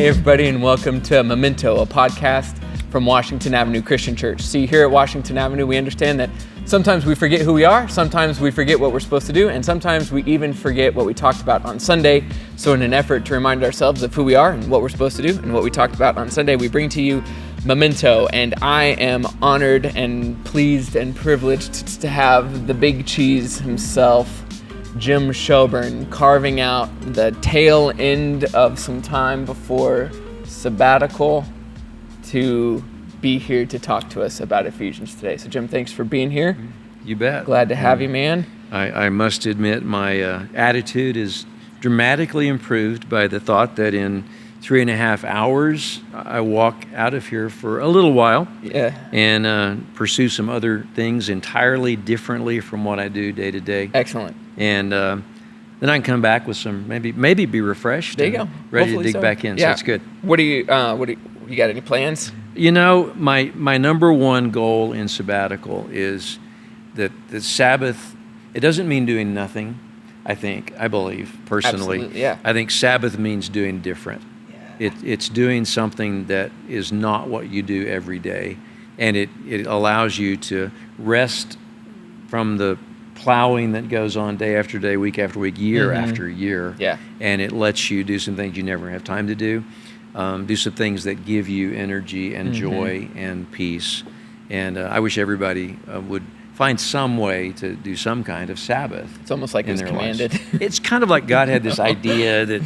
Hey everybody, and welcome to Memento, a podcast from Washington Avenue Christian Church. See, here at Washington Avenue, we understand that sometimes we forget who we are, sometimes we forget what we're supposed to do, and sometimes we even forget what we talked about on Sunday. So in an effort to remind ourselves of who we are and what we're supposed to do and what we talked about on Sunday, we bring to you Memento, and I am honored and pleased and privileged to have the big cheese himself, Jim Shelburne, carving out the tail end of some time before sabbatical to be here to talk to us about Ephesians today. So Jim, thanks for being here. You bet. Glad to have you, man. I must admit my attitude is dramatically improved by the thought that in 3.5 hours I walk out of here for a little while and pursue some other things entirely differently from what I do day to day. Excellent. And then I can come back with some, maybe be refreshed. There you go. Ready Hopefully to dig back in. Yeah. So it's good. What do you got any plans? You know, my number one goal in sabbatical is that the Sabbath, it doesn't mean doing nothing, I believe, personally. Absolutely, yeah. I think Sabbath means doing different. Yeah. It's doing something that is not what you do every day. And it allows you to rest from the plowing that goes on day after day, week after week, year after year. Yeah. And it lets you do some things you never have time to do. Do some things that give you energy and joy and peace. And I wish everybody would find some way to do some kind of Sabbath. It's almost like it's commanded. It's kind of like God had this idea that,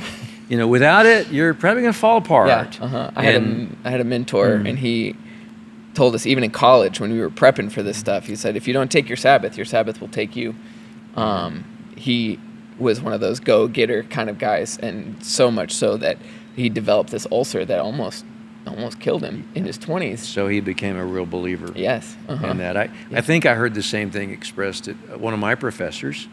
you know, without it, you're probably going to fall apart. Yeah, I had a mentor, and he told us, even in college when we were prepping for this stuff, he said, if you don't take your Sabbath will take you. He was one of those go-getter kind of guys, and so much so that he developed this ulcer that almost killed him in his 20s. So he became a real believer. Yes. In that. I think I heard the same thing expressed at one of my professors,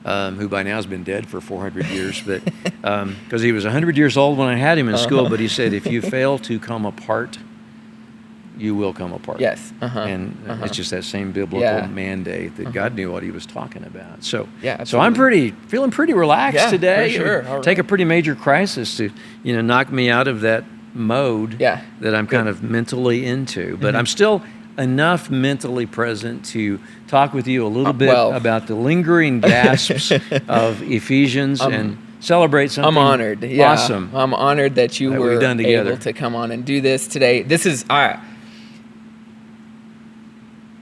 who by now has been dead for 400 years, but because he was 100 years old when I had him in school, but he said, if you fail to come apart, you will come apart. Yes. And it's just that same biblical mandate that God knew what he was talking about. So, so I'm feeling pretty relaxed today. For sure. It would take a pretty major crisis to, knock me out of that mode that I'm kind of mentally into. But I'm still enough mentally present to talk with you a little bit about the lingering gasps of Ephesians and celebrate something. I'm honored. Awesome. I'm honored that you were able to come on and do this today. This is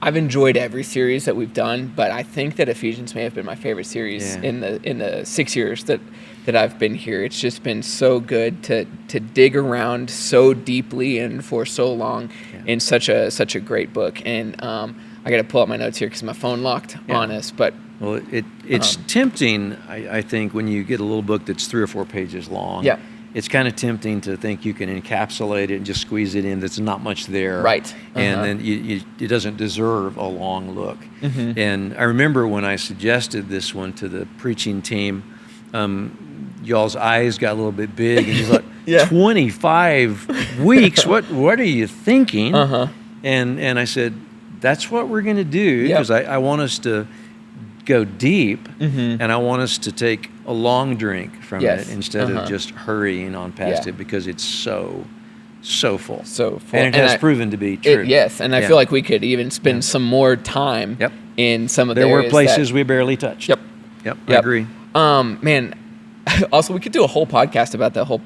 I've enjoyed every series that we've done, but I think that Ephesians may have been my favorite series in the 6 years that I've been here. It's just been so good to dig around so deeply and for so long in such a great book. And I got to pull up my notes here because my phone locked on us. But it's tempting, I think, when you get a little book that's 3 or 4 pages long. Yeah. It's kind of tempting to think you can encapsulate it and just squeeze it in. There's not much there. Right. And then it doesn't deserve a long look. And I remember when I suggested this one to the preaching team, y'all's eyes got a little bit big, and he's like, 25 weeks? What are you thinking? And I said, that's what we're going to do, because I want us to go deep, and I want us to take a long drink from it instead of just hurrying on past it, because it's so full. So full. And it has proven to be true. And I feel like we could even spend some more time in some of the areas. There were places we barely touched. Yep, I agree. Man, also, we could do a whole podcast about the whole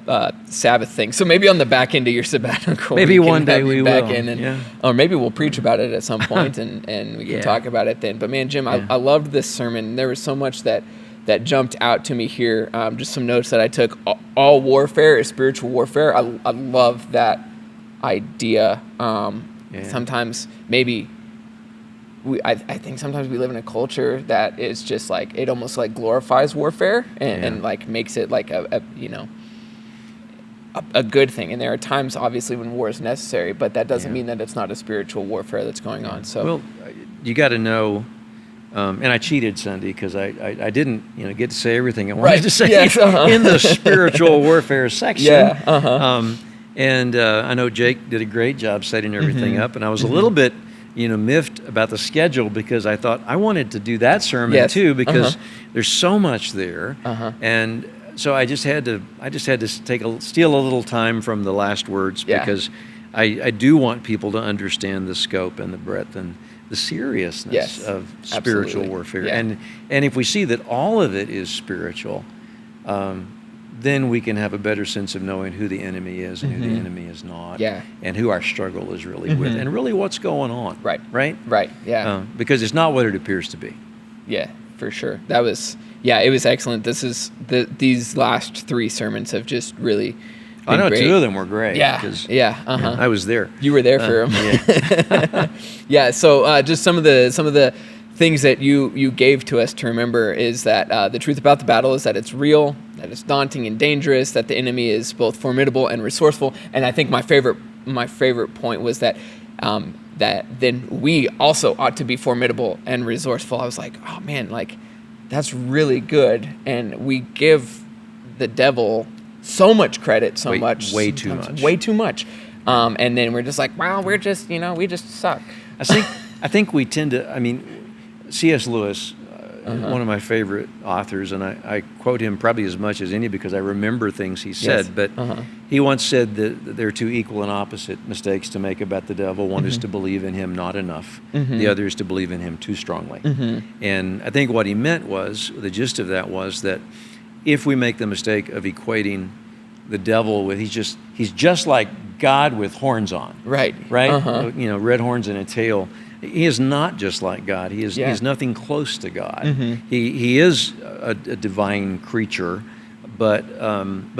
Sabbath thing. So maybe on the back end of your sabbatical, maybe one day we will. Or maybe we'll preach about it at some point, and we can talk about it then. But man, Jim, I loved this sermon. There was so much that jumped out to me here. Just some notes that I took. All warfare is spiritual warfare. I love that idea. Sometimes maybe I think sometimes we live in a culture that is just like, it almost like glorifies warfare and like makes it like a good thing. And there are times, obviously, when war is necessary, but that doesn't mean that it's not a spiritual warfare that's going on. So, you got to know. And I cheated Sunday because I didn't get to say everything I wanted to say in the spiritual warfare section. And I know Jake did a great job setting everything up, and I was a little bit miffed about the schedule, because I thought I wanted to do that sermon too, because there's so much there. And So I just had to steal a little time from the last words because I do want people to understand the scope and the breadth and the seriousness of spiritual warfare. Yeah. And if we see that all of it is spiritual, then we can have a better sense of knowing who the enemy is and who the enemy is not, and who our struggle is really with, and really what's going on. Right. Yeah. Because it's not what it appears to be. Yeah, for sure. It was excellent. These last 3 sermons have just really. I know great. 2 of them were great. Yeah. I was there. You were there for them. Yeah. So just some of the things that you gave to us to remember is that the truth about the battle is that it's real, that it's daunting and dangerous, that the enemy is both formidable and resourceful. And I think my favorite point was that that then we also ought to be formidable and resourceful. I was like, oh man, like that's really good. And we give the devil so much credit, way too much. And then we're just like, wow, we just suck. I think we tend to. I mean, C.S. Lewis, one of my favorite authors, and I quote him probably as much as any because I remember things he said. But he once said that there are 2 equal and opposite mistakes to make about the devil. One is to believe in him not enough. The other is to believe in him too strongly. And I think what he meant was, the gist of that was that if we make the mistake of equating the devil with he's just like God with horns on. Right. Red horns and a tail. He is not just like God. He is nothing close to God. He is a divine creature, but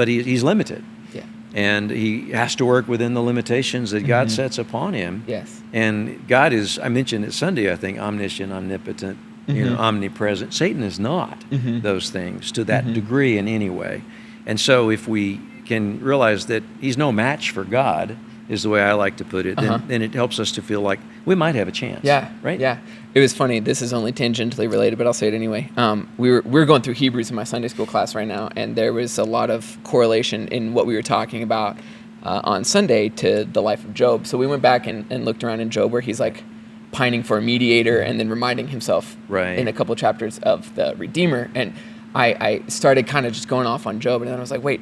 he's limited. Yeah. And he has to work within the limitations that God sets upon him. Yes. And God is, I mentioned it Sunday, I think, omniscient, omnipotent, omnipresent. Satan is not those things to that degree in any way. And so if we can realize that he's no match for God, is the way I like to put it, then it helps us to feel like we might have a chance. Yeah, right? Yeah. It was funny. This is only tangentially related, but I'll say it anyway. We're going through Hebrews in my Sunday school class right now, and there was a lot of correlation in what we were talking about on Sunday to the life of Job. So we went back and looked around in Job where he's like pining for a mediator and then reminding himself in a couple chapters of the Redeemer. And I started kind of just going off on Job, and then I was like, wait,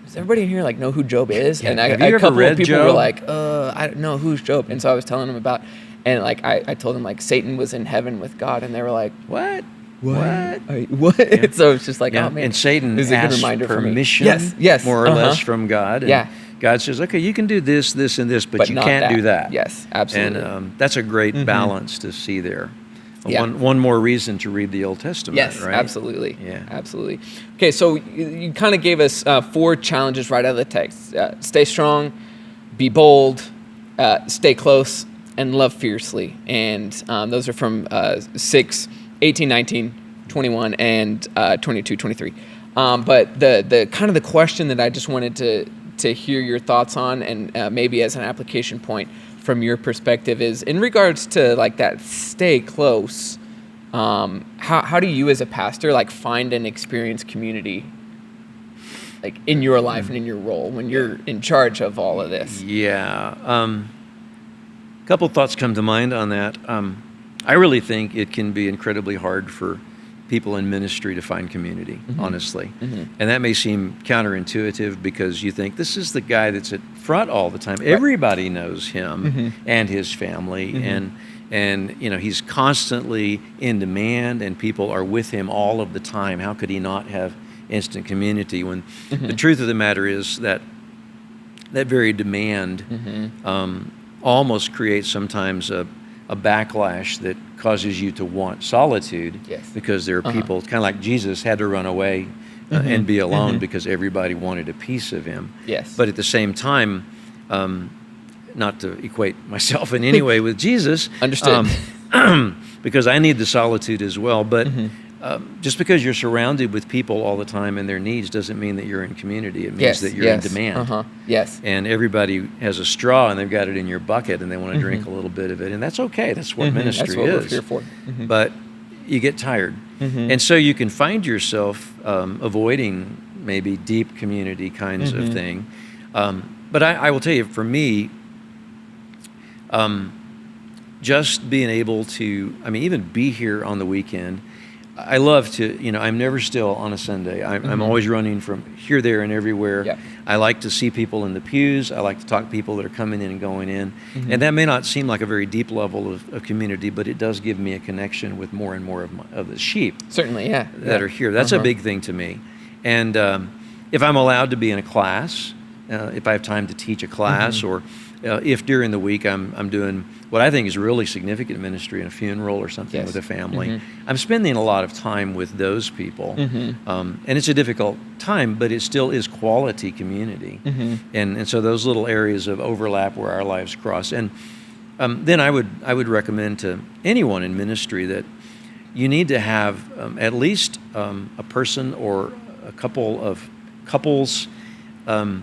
does everybody in here like know who Job is? Yeah. And Have you ever read people Job? were like, I don't know who's Job. And so I was telling them about, and like I told them like Satan was in heaven with God, and they were like, what? Yeah. So it's just like, oh man. And Satan asks permission, more or less, from God. And God says, okay, you can do this, this, and this, but you can't do that. Yes, absolutely. And that's a great balance to see there. One more reason to read the Old Testament, right? Yes, absolutely. Yeah. Absolutely. Okay, so you kind of gave us 4 challenges right out of the text. Stay strong, be bold, stay close, and love fiercely. And those are from 6, 18, 19, 21, and 22, 23. But the kind of the question that I just wanted to hear your thoughts on, and maybe as an application point from your perspective, is in regards to like that stay close. How do you as a pastor like find and experience community like in your life and in your role when you're in charge of all of this? Yeah. A couple thoughts come to mind on that. I really think it can be incredibly hard for people in ministry to find community, honestly. And that may seem counterintuitive because you think this is the guy that's at front all the time. Right. Everybody knows him and his family, and he's constantly in demand, and people are with him all of the time. How could he not have instant community when the truth of the matter is that very demand almost creates sometimes a backlash that causes you to want solitude because there are people, kind of like Jesus had to run away and be alone because everybody wanted a piece of him. Yes. But at the same time, not to equate myself in any way with Jesus. Understood. Because I need the solitude as well. But just because you're surrounded with people all the time and their needs doesn't mean that you're in community. It means that you're in demand. Yes. And everybody has a straw and they've got it in your bucket and they want to drink a little bit of it. And that's okay. That's what ministry is. That's what we're here for. But you get tired. And so you can find yourself avoiding maybe deep community kinds of thing. But I will tell you, for me, just being able to, even be here on the weekend, I love to, I'm never still on a Sunday. I'm always running from here, there, and everywhere. Yep. I like to see people in the pews. I like to talk to people that are coming in and going in. And that may not seem like a very deep level of community, but it does give me a connection with more and more of the sheep. Certainly, yeah. That are here. That's a big thing to me. And if I'm allowed to be in a class, if I have time to teach a class, or if during the week I'm doing what I think is really significant ministry in a funeral or something with a family, I'm spending a lot of time with those people. And it's a difficult time, but it still is quality community. And so those little areas of overlap where our lives cross. And then I would recommend to anyone in ministry that you need to have at least a person or a couple of couples,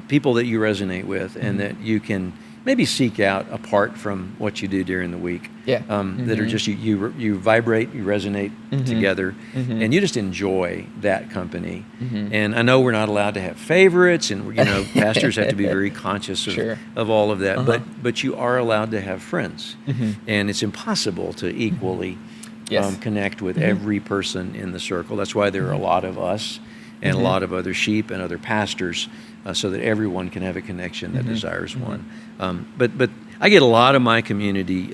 people that you resonate with, and that you can maybe seek out apart from what you do during the week. That are just you vibrate, you resonate together, and you just enjoy that company. And I know we're not allowed to have favorites, and pastors have to be very conscious of all of that. But you are allowed to have friends, and it's impossible to equally connect with every person in the circle. That's why there are a lot of us and a lot of other sheep and other pastors, so that everyone can have a connection that desires one. But I get a lot of my community,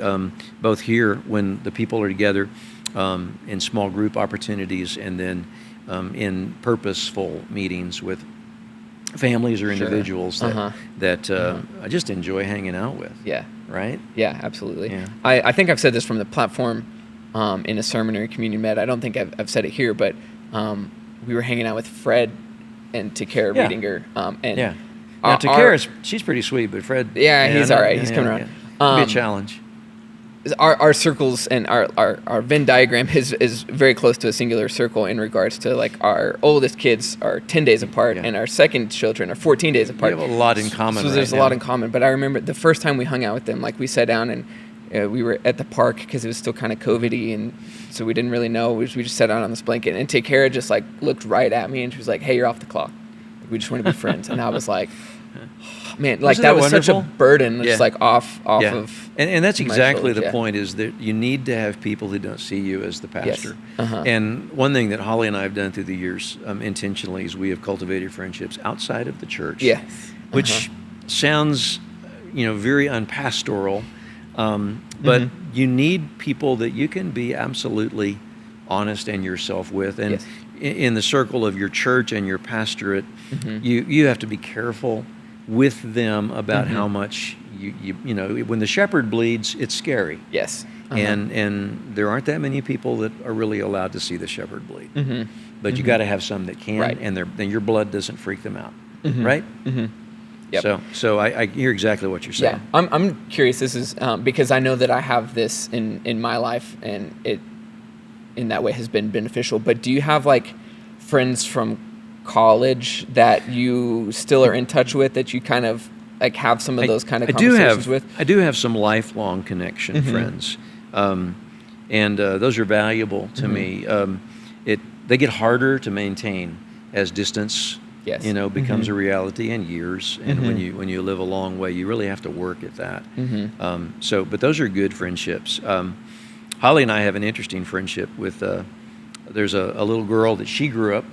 both here when the people are together in small group opportunities, and then in purposeful meetings with families or individuals that I just enjoy hanging out with. Right? Yeah, absolutely. Yeah. I think I've said this from the platform in a sermon or a communion med. I don't think I've said it here, but we were hanging out with Fred and Takara Reedinger. Now, Takara, she's pretty sweet, but Fred... he's all right. He's coming around. It'll be a challenge. Our circles and our Venn diagram is very close to a singular circle in regards to, like, our oldest kids are 10 days apart, and our second children are 14 days apart. We have a lot in common. So there's a lot in common. But I remember the first time we hung out with them, like, we sat down and we were at the park because it was still kind of COVID-y, and so we didn't really know. We just sat down on this blanket, and Takara just, like, looked right at me, and she was like, "Hey, you're off the clock. We just want to be friends." And I was like, oh, man, like, that was wonderful? Such a burden, just like off of. And that's exactly the point, is that you need to have people who don't see you as the pastor. And one thing that Holly and I have done through the years intentionally is we have cultivated friendships outside of the church. Which sounds, very unpastoral. But you need people that you can be absolutely honest and yourself with. And in the circle of your church and your pastorate, you have to be careful with them about how much when the shepherd bleeds, it's scary. And there aren't that many people that are really allowed to see the shepherd bleed. But you got to have some that can, and then your blood doesn't freak them out. Right? So I hear exactly what you're saying. I'm curious. This is because I know that I have this in my life, and it in that way has been beneficial. But do you have, like, friends from college that you still are in touch with, that you kind of, like, have some of those kind of conversations with? I do have some lifelong connection friends, and those are valuable to me. They get harder to maintain as distance becomes a reality, and years. And when you live a long way, you really have to work at that. But those are good friendships. Holly and I have an interesting friendship with. There's a little girl that she grew up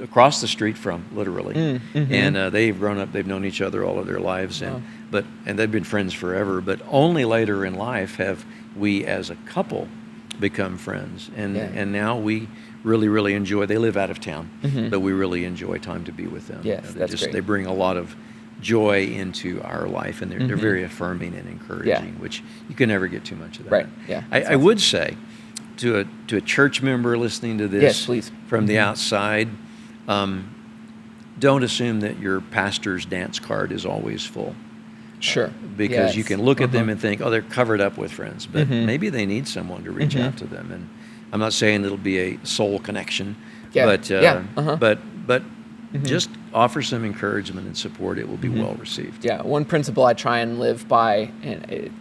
across the street from, literally, and they've grown up. They've known each other all of their lives, and they've been friends forever. But only later in life have we, as a couple, become friends, and now we really enjoy. They live out of town, but we really enjoy time to be with them. That's great. They bring a lot of joy into our life, and they're very affirming and encouraging, which you can never get too much of that. I would say to a church member listening to this from the outside, don't assume that your pastor's dance card is always full. Because you can look at them and think, oh, they're covered up with friends, but maybe they need someone to reach out to them. And I'm not saying it'll be a soul connection, but just offer some encouragement and support. It will be well received. One principle I try and live by, and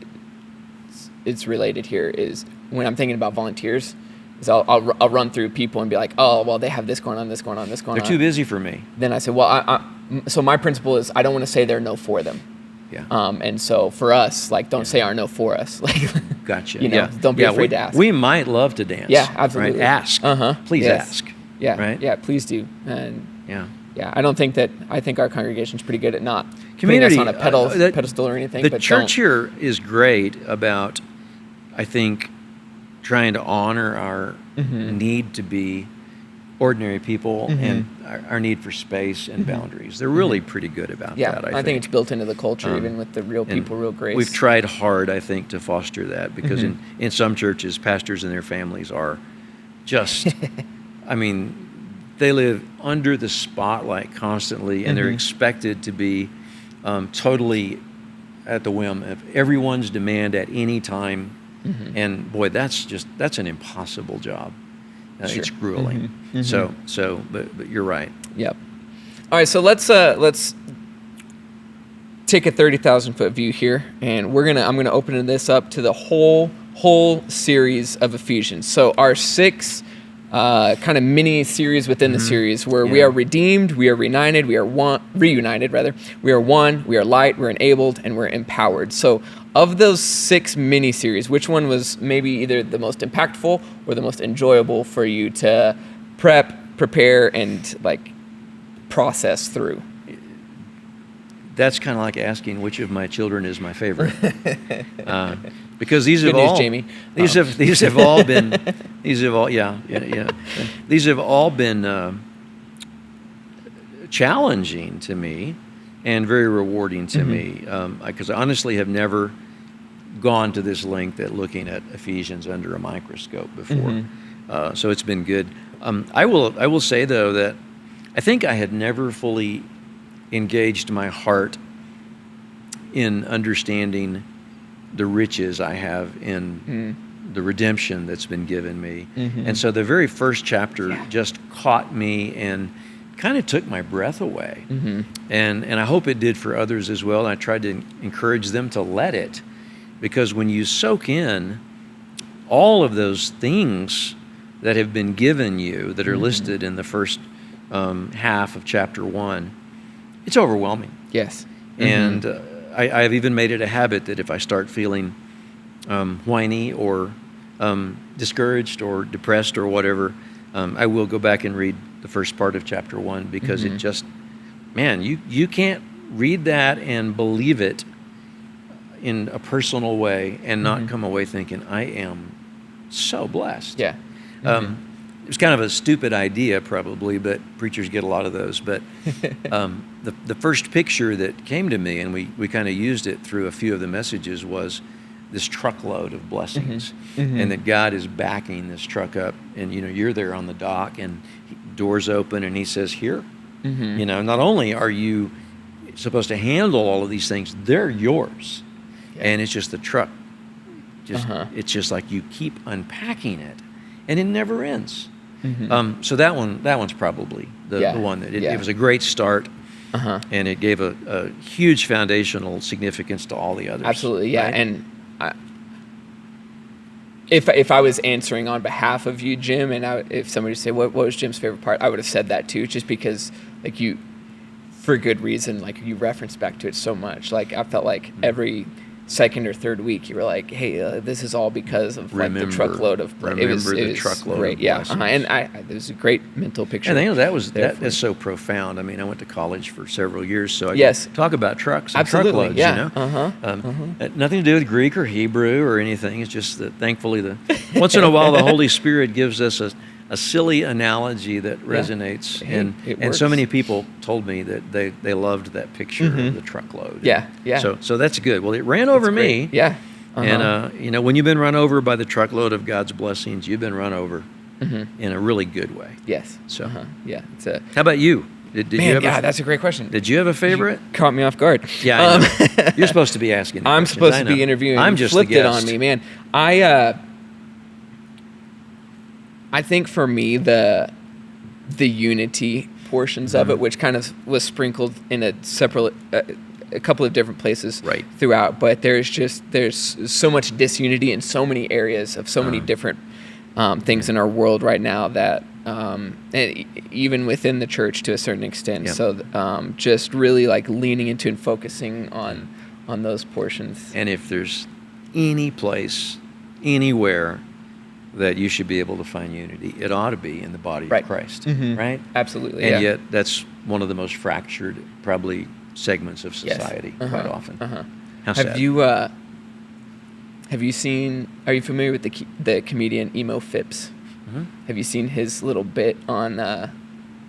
it's related here, is when I'm thinking about volunteers, is I'll run through people and be like, oh, well, they have this going on, this going on, this going on. They're too busy for me. Then I say, well, so my principle is I don't want to say they're no for them. And so for us, like, don't say our no for us. Like, Gotcha. You know, don't be afraid to ask. We might love to dance. Yeah, absolutely. Right? Ask. Please ask. Yeah. Right? Yeah, please do. And Yeah. I think our congregation's pretty good at not Community, putting us on a pedestal or anything. The but church here is great about, I think, trying to honor our need to be ordinary people and our need for space and boundaries. They're really pretty good about that, I think. I think it's built into the culture, even with the real people, real grace. We've tried hard, I think, to foster that because in some churches, pastors and their families are just, I mean, they live under the spotlight constantly, and they're expected to be totally at the whim of everyone's demand at any time. And boy, that's an impossible job. Sure. It's grueling. But you're right. Yep. All right, so let's take a 30,000-foot view here, and I'm gonna open this up to the whole series of Ephesians. So our 6 kind of mini series within the series, where we are redeemed, we are reunited, we are reunited, we are one, we are light, we're enabled, and we're empowered. So of those 6 mini series, which one was maybe either the most impactful or the most enjoyable for you to prepare, and like process through? That's kind of like asking which of my children is my favorite, because these have all been challenging to me and very rewarding to me, because I honestly have never gone to this length at looking at Ephesians under a microscope before. So it's been good. I will say though that I think I had never fully engaged my heart in understanding the riches I have in the redemption that's been given me. And so the very first chapter just caught me and kind of took my breath away. And I hope it did for others as well. And I tried to encourage them to let it, because when you soak in all of those things that have been given you that are listed in the first half of chapter 1, it's overwhelming. Yes. And I've even made it a habit that if I start feeling whiny or discouraged or depressed or whatever, I will go back and read the first part of chapter 1, because it just, man, you can't read that and believe it in a personal way and not come away thinking, I am so blessed. Yeah. It was kind of a stupid idea probably, but preachers get a lot of those. But the first picture that came to me, and we kind of used it through a few of the messages, was this truckload of blessings, and that God is backing this truck up, and you're there on the dock, and doors open, and He says, "Here." Not only are you supposed to handle all of these things, they're yours, and it's just the truck. It's just like you keep unpacking it, and it never ends. So that one's probably the one that it was a great start, and it gave a huge foundational significance to all the others. Absolutely, yeah. Right? And if I was answering on behalf of you, Jim, and if somebody would say, what was Jim's favorite part, I would have said that too, just because, like, you, for good reason, like, you referenced back to it so much. Like, I felt like every second or third week you were like, hey, this is all because of the truckload of it was truckload great. Of and it was a great mental picture. And that's so profound. I mean, I went to college for several years, so I could talk about trucks and truckloads. Nothing to do with Greek or Hebrew or anything. It's just that thankfully once in a while the Holy Spirit gives us a silly analogy that resonates, and so many people told me that they loved that picture of the truckload. So that's good. Well, it ran over me. And when you've been run over by the truckload of God's blessings, you've been run over in a really good way. Yes. So How about you? Did you have that's a great question. Did you have a favorite? You caught me off guard. Yeah, I know. You're supposed to be asking. I'm supposed to be interviewing. I'm just flipped the it guest. on me, man. I think for me, the unity portions of it, which kind of was sprinkled in a couple of different places throughout, but there's so much disunity in so many areas of so many different things in our world right now that even within the church to a certain extent. So just really like leaning into and focusing on those portions. And if there's any place anywhere that you should be able to find unity, it ought to be in the body Right. of Christ, Mhm. right? Absolutely. And yeah. yet that's one of the most fractured, probably, segments of Yes. society quite often. How Have sad. you seen? Are you familiar with the comedian Emo Phipps? Mhm. Have you seen his little bit on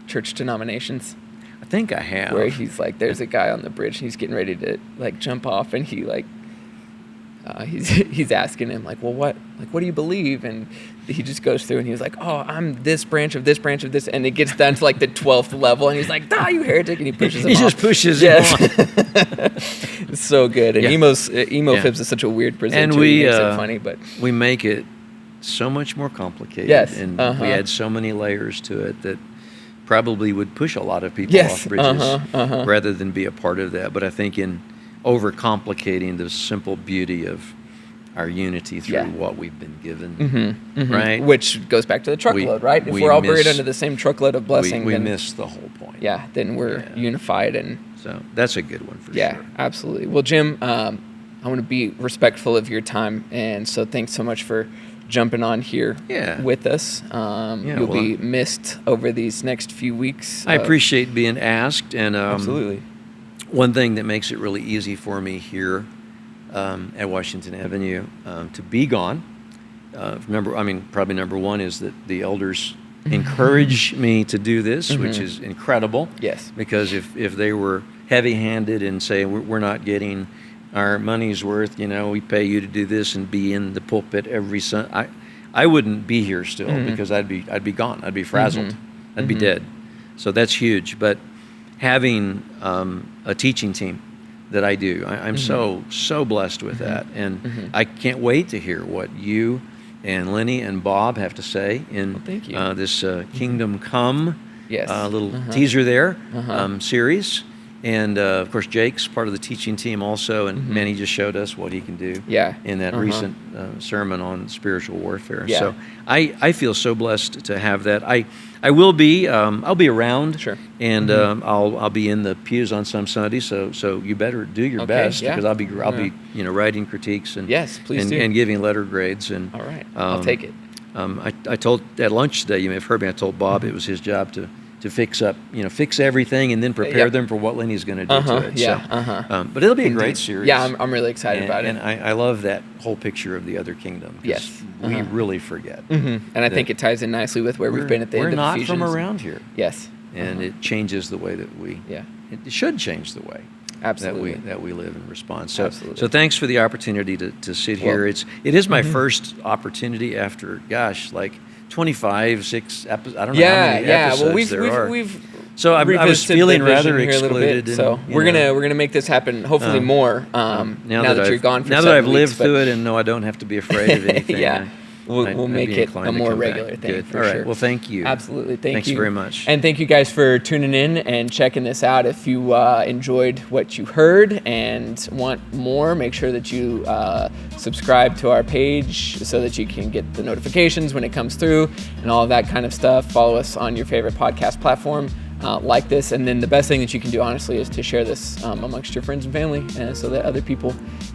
church denominations? I think I have. Where he's like, there's a guy on the bridge, and he's getting ready to like jump off, and he like, he's asking him like, well, what do you believe? And he just goes through, and he's like, oh, I'm this branch of this branch of this, and it gets down to like the 12th level, and he's like, you heretic, and he pushes him He off. just pushes him on. It's so good, and Yeah. Emo Yeah. Phipps is such a weird presenter. And He makes it funny, but we make it so much more complicated. Yes, And we add so many layers to it that probably would push a lot of people Yes, off bridges rather than be a part of that. But I think in overcomplicating the simple beauty of our unity through what we've been given, right? which goes back to the truckload, right? If we're all buried under the same truckload of blessing, we then miss the whole point. yeah, then we're unified. And So that's a good one for yeah, sure. absolutely. Well, Jim, I want to be respectful of your time, and so thanks so much for jumping on here with us. You'll be missed over these next few weeks. I appreciate being asked, and absolutely. One thing that makes it really easy for me here at Washington Avenue to be gone, probably number one is that the elders encourage me to do this, which is incredible. Yes. Because if they were heavy-handed and say we're not getting our money's worth, we pay you to do this and be in the pulpit every Sunday, I wouldn't be here still because I'd be gone. I'd be frazzled. I'd be dead. So that's huge. But having a teaching team that I do, I'm so blessed with that, and I can't wait to hear what you and Lenny and Bob have to say in this Kingdom Come little teaser there series. And of course, Jake's part of the teaching team also, and Manny just showed us what he can do in that recent sermon on spiritual warfare. Yeah. So I feel so blessed to have that. I will be I'll be around, and I'll be in the pews on some Sundays. So you better do your best because I'll be writing critiques and please do. and giving letter grades. And all right, I'll take it. I told at lunch today, you may have heard me. I told Bob it was his job to fix everything and then prepare them for what Lenny's going to do to it. But it'll be a great series. Yeah, I'm really excited about it. And I love that whole picture of the other kingdom. Yes. We really forget. And I think it ties in nicely with where we've been at the end of Ephesians. We're not from around here. Yes. And it changes the way that it should change the way that we live and respond. So thanks for the opportunity to sit here. It is my first opportunity after, 25, 6 episodes. I don't know how many episodes there are. So I was feeling rather excluded. So we're gonna make this happen. Hopefully more. Now that you're gone for 7 weeks. Now that I've lived through it and know I don't have to be afraid of anything. We'll make it a more regular thing for sure. Well, thank you. Absolutely, thanks you very much. And thank you guys for tuning in and checking this out. If you enjoyed what you heard and want more, make sure that you subscribe to our page so that you can get the notifications when it comes through and all of that kind of stuff. Follow us on your favorite podcast platform. Like this, and then the best thing that you can do, honestly, is to share this amongst your friends and family, so that other people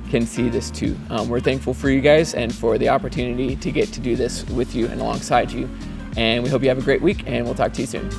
can see this too. We're thankful for you guys and for the opportunity to get to do this with you and alongside you, and we hope you have a great week, and we'll talk to you soon.